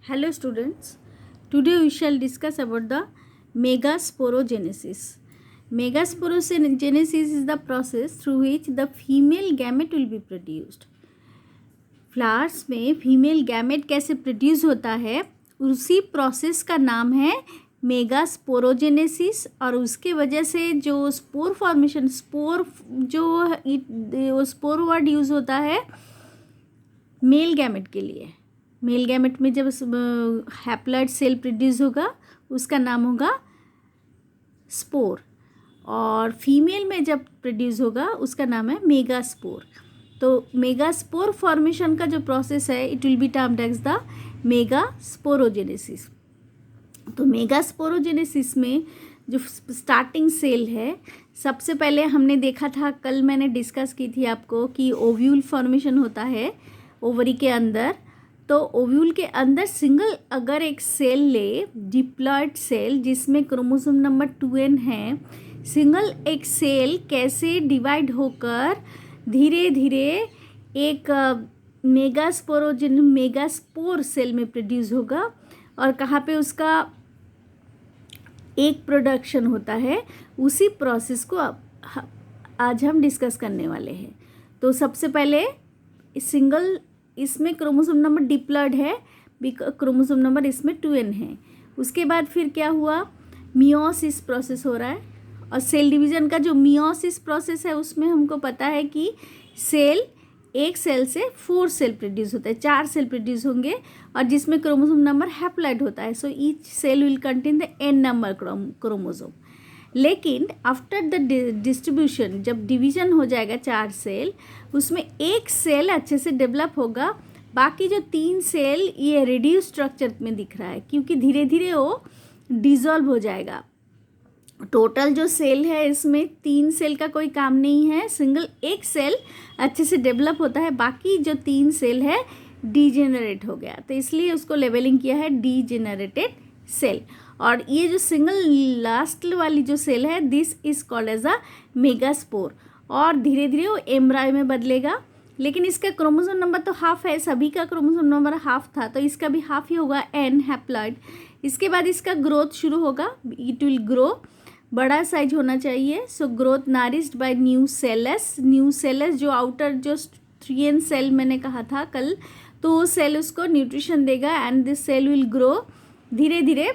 Hello students, today we shall discuss about the megasporogenesis. Megasporogenesis is the process through which the female gamete will be produced. Flowers में female gamete कैसे produce होता है उसी process का नाम है megasporogenesis. और उसके वजह से जो spore formation spore word use होता है मेल गैमेट के लिए। मेल गैमेट में जब हैप्लॉइड सेल प्रोड्यूस होगा उसका नाम होगा स्पोर, और फीमेल में जब प्रोड्यूस होगा उसका नाम है मेगास्पोर। तो मेगास्पोर फॉर्मेशन का जो प्रोसेस है it will be termed as the megasporogenesis. तो मेगास्पोरोजेनेसिस में जो स्टार्टिंग सेल है, सबसे पहले हमने देखा था, कल मैंने डिस्कस की थी आपको कि ओव्यूल फॉर्मेशन होता है ओवरी के अंदर। तो ओव्यूल के अंदर सिंगल अगर एक सेल ले, डिप्लॉयड सेल जिसमें क्रोमोसोम नंबर 2n है, सिंगल एक सेल कैसे डिवाइड होकर धीरे धीरे एक मेगास्पोर सेल में प्रोड्यूस होगा, और कहाँ पे उसका एक प्रोडक्शन होता है, उसी प्रोसेस को आज हम डिस्कस करने वाले हैं। तो सबसे पहले सिंगल, इसमें क्रोमोसोम नंबर डिप्लॉयड है, क्रोमोसोम नंबर इसमें 2n है। उसके बाद फिर क्या हुआ, मियोसिस प्रोसेस हो रहा है। और सेल डिवीज़न का जो मियोसिस प्रोसेस है उसमें हमको पता है कि एक सेल से 4 सेल प्रोड्यूस होता है, 4 सेल प्रोड्यूस होंगे, और जिसमें क्रोमोसोम नंबर हैप्लॉइड होता है। So each cell will contain the n number chromosome. लेकिन आफ्टर द डिस्ट्रीब्यूशन, जब डिवीज़न हो जाएगा 4 सेल, उसमें एक सेल अच्छे से डेवलप होगा, बाकी जो 3 सेल ये रेड्यूस स्ट्रक्चर में दिख रहा है क्योंकि धीरे धीरे वो डिज़ोल्व हो जाएगा। टोटल जो सेल है इसमें 3 सेल का कोई काम नहीं है, सिंगल एक सेल अच्छे से डेवलप होता है, बाकी जो 3 सेल है डीजेनरेट हो गया, तो इसलिए उसको लेवलिंग किया है डीजेनरेटेड सेल। और ये जो सिंगल लास्ट वाली जो सेल है, this is called as a megaspore, और धीरे धीरे वो एम्ब्रायो में बदलेगा। लेकिन इसका क्रोमोसोम नंबर तो हाफ है, सभी का क्रोमोसोम नंबर हाफ था, तो इसका भी हाफ ही होगा, n हैप्लॉइड। इसके बाद इसका ग्रोथ शुरू होगा, इट विल ग्रो, बड़ा साइज होना चाहिए। So growth nourished by new cells जो आउटर जो 3n सेल मैंने कहा था कल, तो वो सेल उसको न्यूट्रिशन देगा and this cell will grow धीरे धीरे।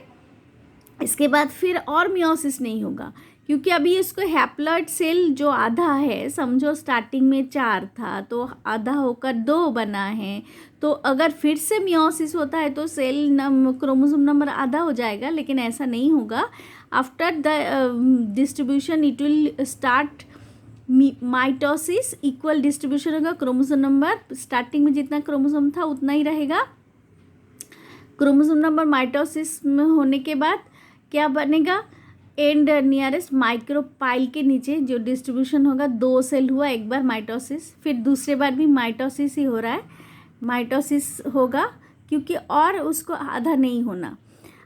इसके बाद फिर और मियोसिस नहीं होगा क्योंकि अभी इसको हैप्लॉइड सेल जो आधा है, समझो स्टार्टिंग में 4 था तो आधा होकर 2 बना है, तो अगर फिर से मियोसिस होता है तो सेल क्रोमोसोम नंबर आधा हो जाएगा, लेकिन ऐसा नहीं होगा। After the distribution it will start mitosis, equal distribution होगा, क्रोमोसोम नंबर स्टार्टिंग में जितना क्रोमोसोम था उतना ही रहेगा। क्रोमोसोम नंबर माइटोसिस में होने के बाद क्या बनेगा, एंड नियरेस्ट माइक्रोपाइल के नीचे जो डिस्ट्रीब्यूशन होगा, 2 सेल हुआ एक बार माइटोसिस, फिर दूसरे बार भी माइटोसिस ही हो रहा है, माइटोसिस होगा क्योंकि और उसको आधा नहीं होना।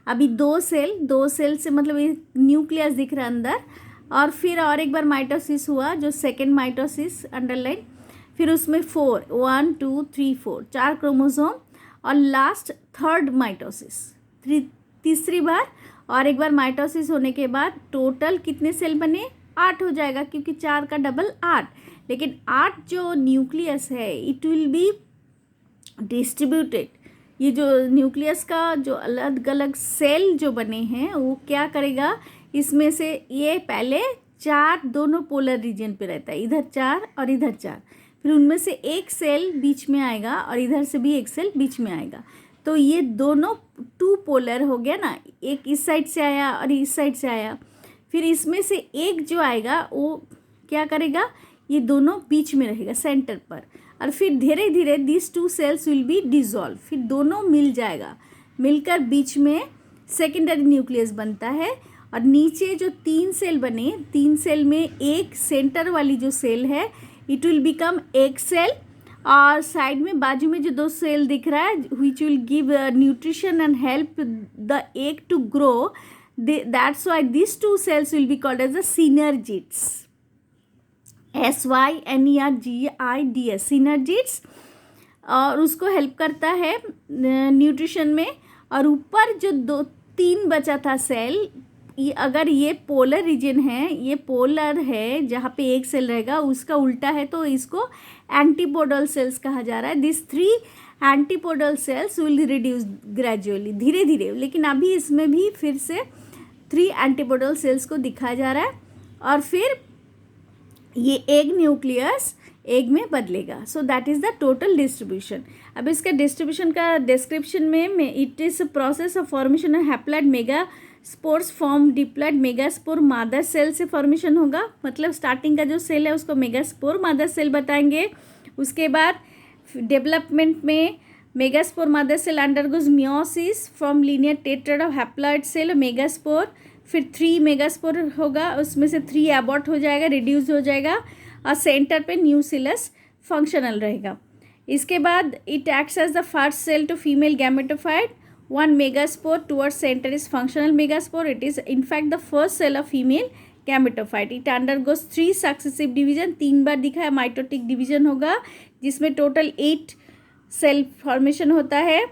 अभी 2 सेल से मतलब ये न्यूक्लियस दिख रहा है अंदर, और फिर और एक बार माइटोसिस हुआ जो सेकेंड माइटोसिस अंडरलाइन, फिर उसमें 1 2 3 4 4 क्रोमोसोम, और लास्ट थर्ड माइटोसिस, तीसरी बार और एक बार माइटोसिस होने के बाद टोटल कितने सेल बने, 8 हो जाएगा क्योंकि 4 का डबल 8। लेकिन 8 जो न्यूक्लियस है इट विल बी डिस्ट्रीब्यूटेड। ये जो न्यूक्लियस का जो अलग अलग सेल जो बने हैं वो क्या करेगा, इसमें से ये पहले 4 दोनों पोलर रीजन पे रहता है, इधर 4 और इधर 4, फिर उनमें से एक सेल बीच में आएगा और इधर से भी एक सेल बीच में आएगा, तो ये दोनों 2 पोलर हो गया ना, एक इस साइड से आया और इस साइड से आया। फिर इसमें से एक जो आएगा वो क्या करेगा, ये दोनों बीच में रहेगा सेंटर पर, और फिर धीरे धीरे this 2 cells will be dissolve, फिर दोनों मिल जाएगा, मिलकर बीच में सेकेंडरी न्यूक्लियस बनता है। और नीचे जो 3 सेल बने, 3 सेल में एक सेंटर वाली जो सेल है इट विल बिकम एक सेल, और साइड में बाजू में जो 2 सेल दिख रहा है which will give nutrition and help the egg to grow, that's why this 2 cells will be called as the synergids, SYNERGIDS, synergids. और उसको हेल्प करता है न्यूट्रिशन में, और ऊपर जो 2-3 बचा था सेल, ये अगर ये पोलर रीजन है, ये पोलर है जहाँ पे एक सेल रहेगा, उसका उल्टा है, तो इसको एंटीपोडल सेल्स कहा जा रहा है. This 3 antipodal cells will reduce gradually, धीरे धीरे. लेकिन अभी इसमें भी फिर से 3 एंटीपोडल सेल्स को दिखाया जा रहा है. और फिर ये एग न्यूक्लियस एग में बदलेगा. So that is the total distribution. अब इसका डिस्ट्रीब्यूशन का डिस्क्रिप्शन में it is process of formation of haploid mega spores form diploid megaspore मादर सेल से फॉर्मेशन होगा. मतलब स्टार्टिंग का जो सेल है उसको मेगास्पोर मादर सेल बताएंगे. उसके बाद डेवलपमेंट में megaspore mother cell undergoes meiosis from linear tetrad of haploid cell megaspore. फिर 3 मेगास्पोर होगा, उसमें से 3 एबॉर्ट हो जाएगा, रिड्यूस हो जाएगा, और सेंटर पे न्यूसिलस फंक्शनल रहेगा. इसके बाद it acts as the first cell to female gametophyte. 1 megaspore towards center is functional megaspore. It is in fact the first cell of female gametophyte. It undergoes 3 successive division. 3 बार दिखा है mitotic division होगा, जिसमें total 8 cell formation होता है.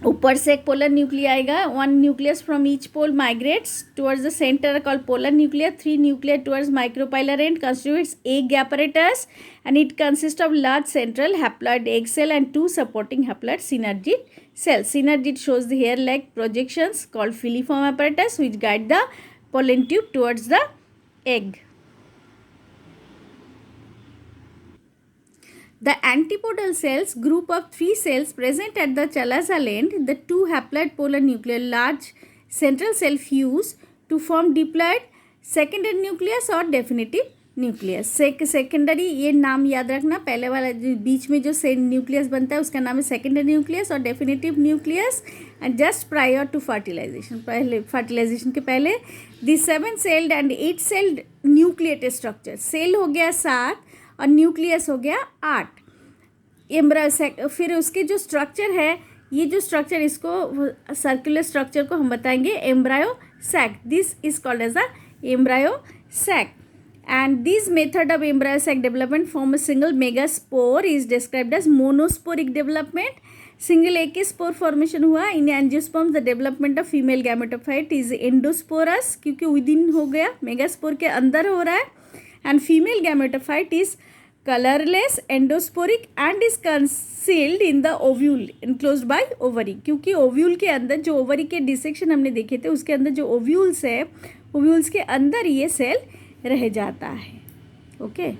ऊपर से एक polar nuclear आएगा. 1 nucleus from each pole migrates towards the centre called polar nuclear. 3 nuclear towards micropylar end constitutes egg apparatus, and it consists of large central haploid egg cell and 2 supporting haploid synergid cells. Synergid shows the hair-like projections called filiform apparatus which guide the pollen tube towards the egg. The antipodal cells, group of 3 cells present at the chalaza end, the 2 haploid polar nuclear large central cell fuse to form diploid secondary nucleus or definitive nucleus. Secondary, ये नाम याद रखना, पहले वाला जो बीच में जो से न्यूक्लियस बनता है उसका नाम है सेकेंडरी न्यूक्लियस और definitive nucleus. And just prior to fertilisation, पहले फर्टिलाइजेशन के पहले the 7 celled and 8 celled nucleated structure. Cell हो गया 7 और न्यूक्लियस हो गया 8. एम्ब्रायो, फिर उसके जो स्ट्रक्चर है, ये जो स्ट्रक्चर, इसको सर्कुलर स्ट्रक्चर को हम बताएंगे embryo sac. This is called as the embryo sac. And this method of embryo sac development form a single megaspore is described as monosporic development. Single एक ही स्पोर फॉर्मेशन हुआ. In angiosperms the development of female gametophyte is endosporous, क्योंकि within हो गया, megaspore के अंदर हो रहा है. And female gametophyte is colourless endosporic and is concealed in the ovule enclosed by ovary. क्योंकि ओव्यूल के अंदर जो ओवरी के डिसेक्शन हमने देखे थे, उसके अंदर जो ओव्यूल्स है, ओव्यूल्स के अंदर ये सेल रह जाता है. ओके.